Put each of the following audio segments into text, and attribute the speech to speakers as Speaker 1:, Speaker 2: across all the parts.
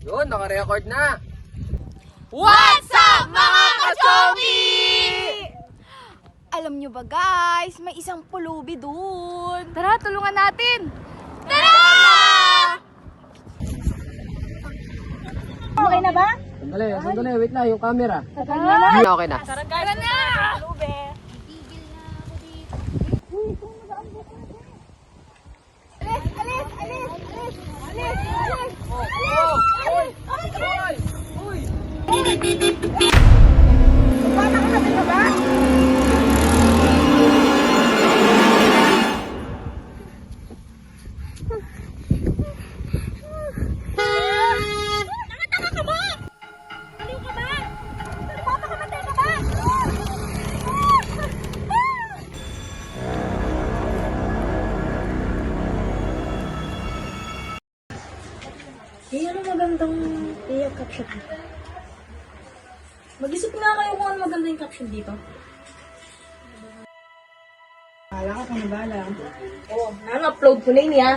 Speaker 1: Yun, naka-record na.
Speaker 2: What's up mga kachomi?
Speaker 3: Alam nyo ba guys, may isang pulubi dun. Tara, tulungan natin.
Speaker 2: Tara!
Speaker 3: Okay na ba?
Speaker 1: Sandali, wait na, yung camera. Okay na.
Speaker 2: Tara guys,
Speaker 3: Tara na!
Speaker 2: pulubi.
Speaker 4: Ano magandang caption dito? Mag-isip nga kayo kung ano maganda yung caption dito. Bahala ka kung nabala. Oo, nang-upload ko na yun ya.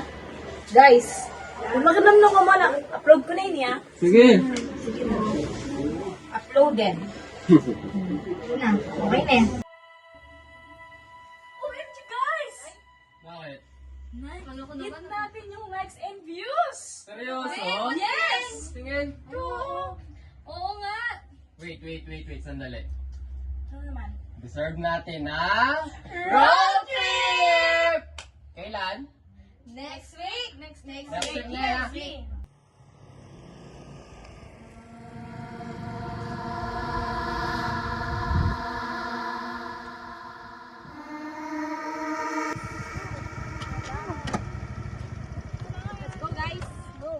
Speaker 4: Guys, kung magandang nung kumala, upload ko na yun ya.
Speaker 1: Sige.
Speaker 4: Sige na. Upload din. Yun na, okay na yan. OMG guys!
Speaker 1: Bakit?
Speaker 4: Hit natin yung likes and views!
Speaker 1: Seryoso?
Speaker 4: Yes!
Speaker 1: Tingin.
Speaker 4: Oo nga!
Speaker 1: Wait, sandali.
Speaker 4: Ano naman?
Speaker 1: Deserve natin ang road trip! Kailan?
Speaker 4: Next week! Next
Speaker 1: Next week na.
Speaker 4: Let's go guys! Go!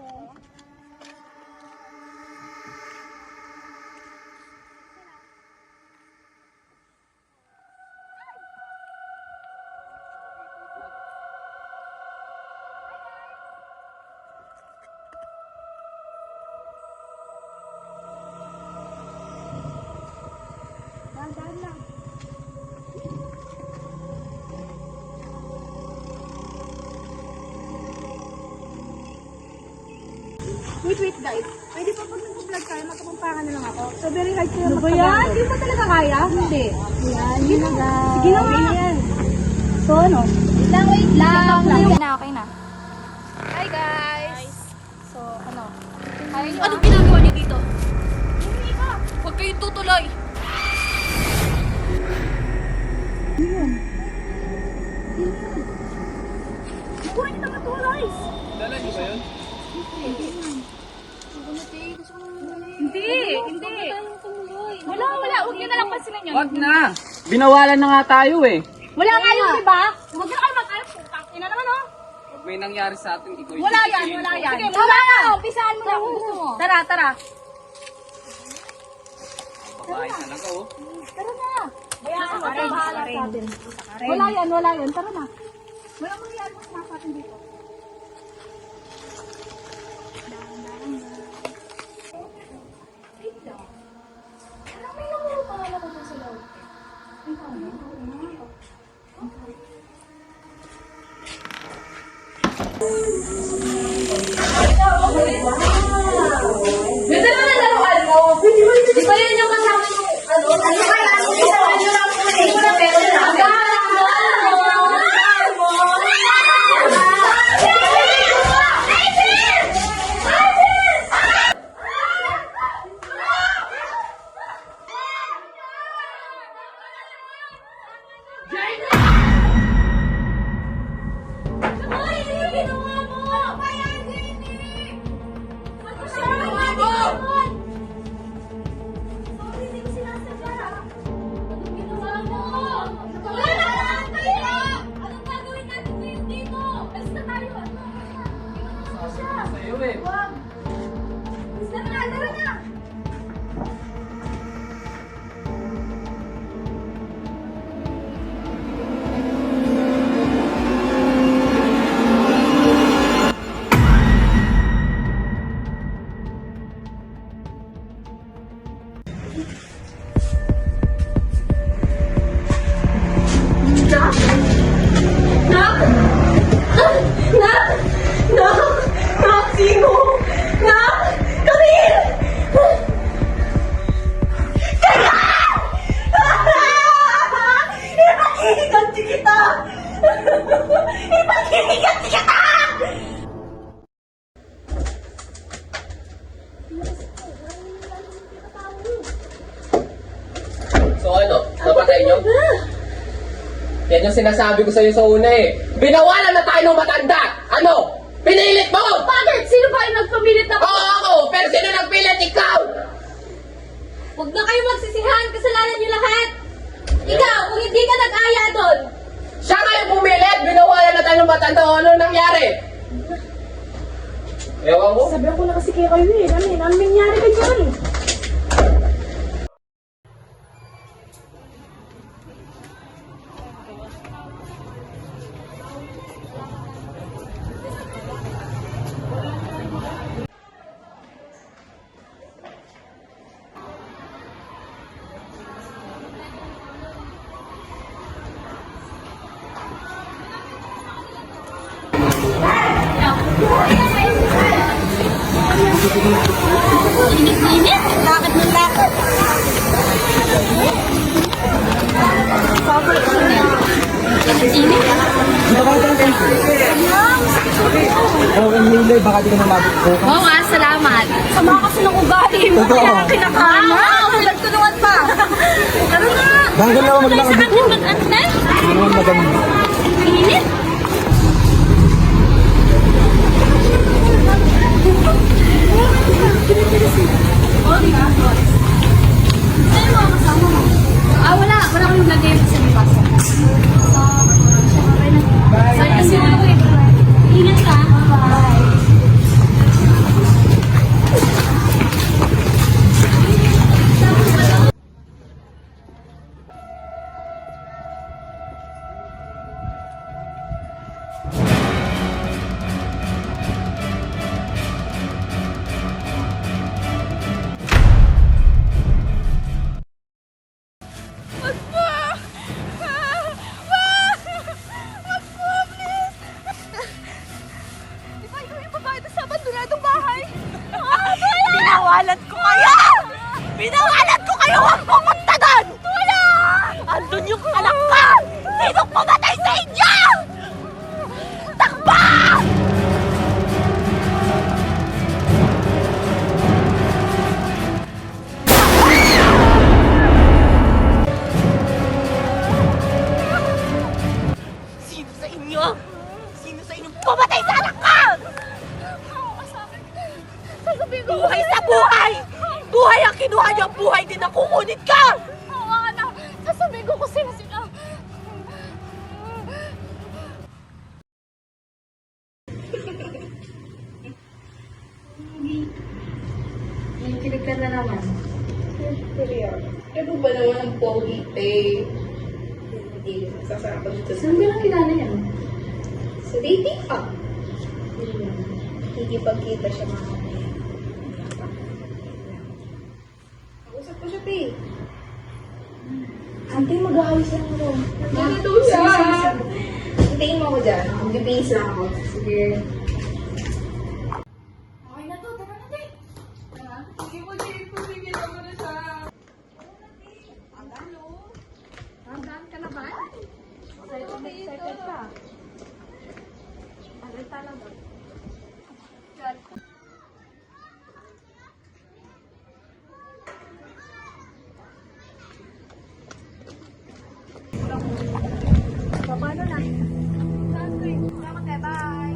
Speaker 3: Wait guys. Pwede pa pag nag-vlog tayo, magkapampangan na lang ako. So very hard ko yung
Speaker 4: Ano ba yan? Hindi mo talaga kaya? Hindi.
Speaker 3: Yan, sige na guys.
Speaker 4: Sige na nga. So ano?
Speaker 3: Wait lang. Okay na. Hi guys. So, ano? Kaya nyo
Speaker 2: Anong ginagawa niyo dito? Huwag kayong tutuloy.
Speaker 1: Dala niyo ba yun?
Speaker 2: Hindi. Wala. Huwag niyo na lang pansinin yun.
Speaker 1: Wag na! Binawalan na nga tayo eh.
Speaker 2: Wala nga yun, di ba? Huwag na kayo mag-alap. Putang ina naman, oh.
Speaker 1: Pag may nangyari sa atin, ikaw
Speaker 2: Wala yan. Sige, wala na. Umpisaan mo na kung gusto mo. Tara.
Speaker 1: Babae talaga oh.
Speaker 2: Tara na. Bayaan mo. Bahala sa atin. Wala yan. Tara na. Wala mangyayari kung sa atin dito.
Speaker 4: Ganda naman ang laruan mo! Di ba yun yung kasama yung ano? Ano kaya? Ano kasama nyo lang po na ito na pero na
Speaker 1: Sa'yo eh.
Speaker 4: Nak! Sino? Nak!
Speaker 1: yung... Yan yung sinasabi ko sa'yo sa una eh. Binawalan na tayo ng matanda! Ano? Pinilit mo!
Speaker 2: Bakit? Sino ba yung nagpamilit ako?
Speaker 1: Oo ako! Pero sino nagpilit? Ikaw!
Speaker 2: Huwag na kayo magsisihan. Kasalanan niyo lahat. Ikaw, kung hindi ka nag-aya doon.
Speaker 1: Siya kayo pumilit! Binawalan na tayo ng matanda! Ano nangyari? Ewan ko.
Speaker 4: Sabi ko na kasi kayo eh. Ano nangyari ka dyan?
Speaker 3: Lakad ng lakad. Init. Oo nga, salamat. Sama kasi ng ugali mo, kaya kinakain mo. Nagtulungan pa. Ano na?
Speaker 5: Bago na ako maglakad
Speaker 3: Sa
Speaker 5: dito.
Speaker 3: akin mag-anten.
Speaker 5: Ano naman maganda?
Speaker 3: Init. Wala kayong lagay sa lipas. Sorry kasi ako eh. Ingat ka. Bye. Binawalan ko kayo! Binawalan ko kayo! Huwag pumunta doon! Wala! Andun yung anak ko! Sinong pumatay sa inyo? Takbo! Sino sa inyo? Sino sa inyo pumatay sa anak ko? Buhay sa buhay! Buhay ang kinuha niyo, buhay din ang kukunin ka! Oo, anak. Sasabihin ko kung sino sila.
Speaker 2: Kilig ka na naman.
Speaker 4: Ano ba naman ang pogi, te? Hindi, sasama dito.
Speaker 2: Saan ka lang kilala yan?
Speaker 4: Sa dating app. Nakikipagkita siya mga Kausap ko siya, te. Ante, mag-aayos lang ako. Ganito siya. Hintayin mo ako dyan. Mag-base lang ako. Sige.
Speaker 2: Okay na to, tara na din.
Speaker 4: Sige po, sige po. Sige ako na siya.
Speaker 2: Tandaan ka na ba? Excited ka. Alita lang ba? Paano na? Salamat kayo, bye!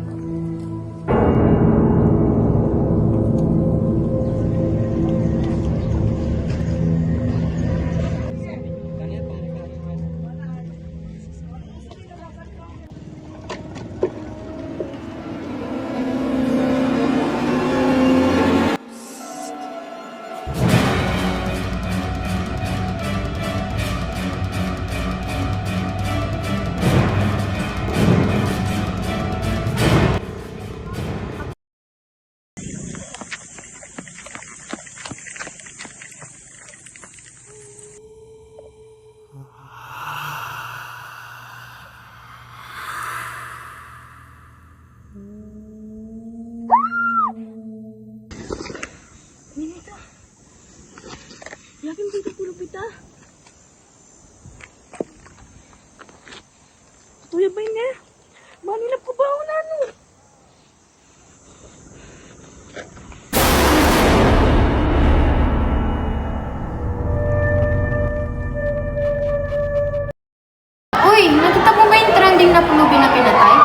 Speaker 4: niya pinatay?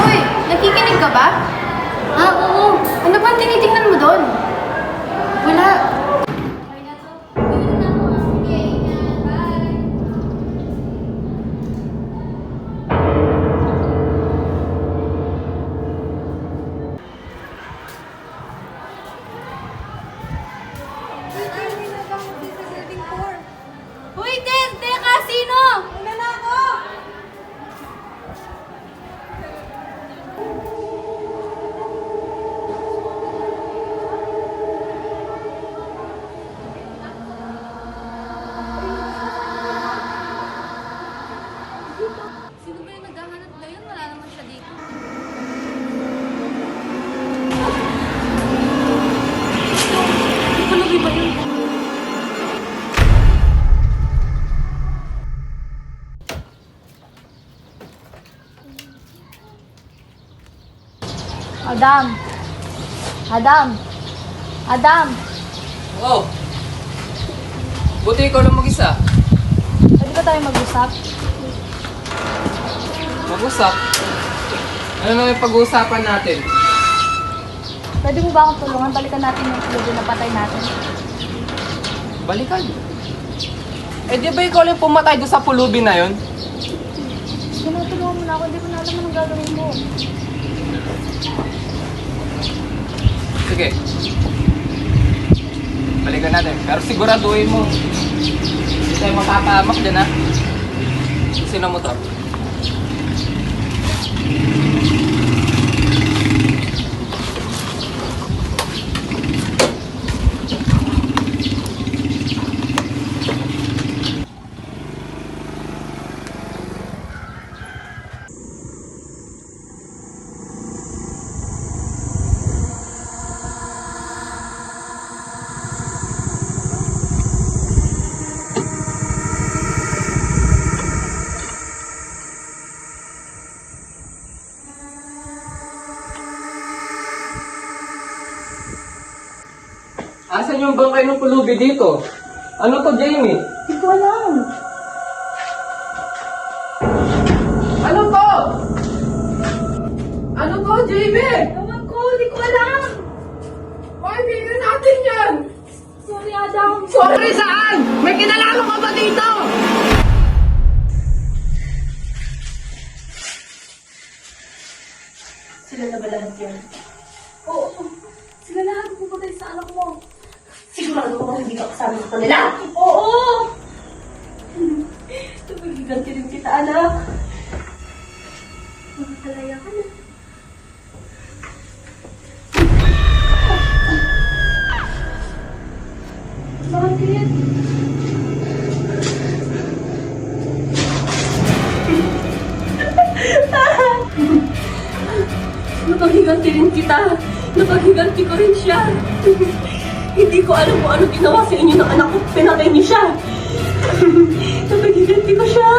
Speaker 4: Uy, nakikinig ka ba? Ah, oo. Ano ba ang tinitingnan mo doon? Wala.
Speaker 2: Uy, teka, sino? Una na ako!
Speaker 4: Sino ba yung naghahanap na yun? Wala naman siya dito.
Speaker 2: Ano ba yun? Adam! Adam! Adam!
Speaker 1: Oh! Buti ikaw lang mag-isa.
Speaker 2: Pwede ba tayo mag-usap?
Speaker 1: Mag-usap? Ano na yung pag-uusapan natin?
Speaker 2: Pwede mo ba akong tulungan? Balikan natin yung pulubi na patay natin.
Speaker 1: Balikan. Eh di ba ikaw lang pumatay doon sa pulubi na yon?
Speaker 2: Sige na, tulungan mo na ako. Hindi ko na alam anong gagawin mo.
Speaker 1: Sige. Balikan natin. Pero siguraduhin mo. Hindi tayo makapahamak dyan ha. Sino mo to? Asan yung bangkay ng pulubi dito? Ano to, Jamie?
Speaker 2: Hindi ko alam.
Speaker 1: Ano to? Ano to, Jamie?
Speaker 2: Ewan ko, hindi ko alam.
Speaker 1: Why bigyan natin yan?
Speaker 2: Sorry, Adam.
Speaker 1: Sorry saan? May kinalaman ka ba dito?
Speaker 2: Sila na ba lahat yan? Oo. Sila lahat pupunta sa anak mo.
Speaker 3: Sigurado ko hindi ka kasama sa kanila.
Speaker 2: Oo! Napagiganti rin kita, anak. Makakalaya ka na. Bakit? Napagiganti rin kita. Napagiganti ko rin siya. Hindi ko alam kung ano ginawa sa inyo ng anak ko. Pinatay niyo siya. Napagiganti ko siya.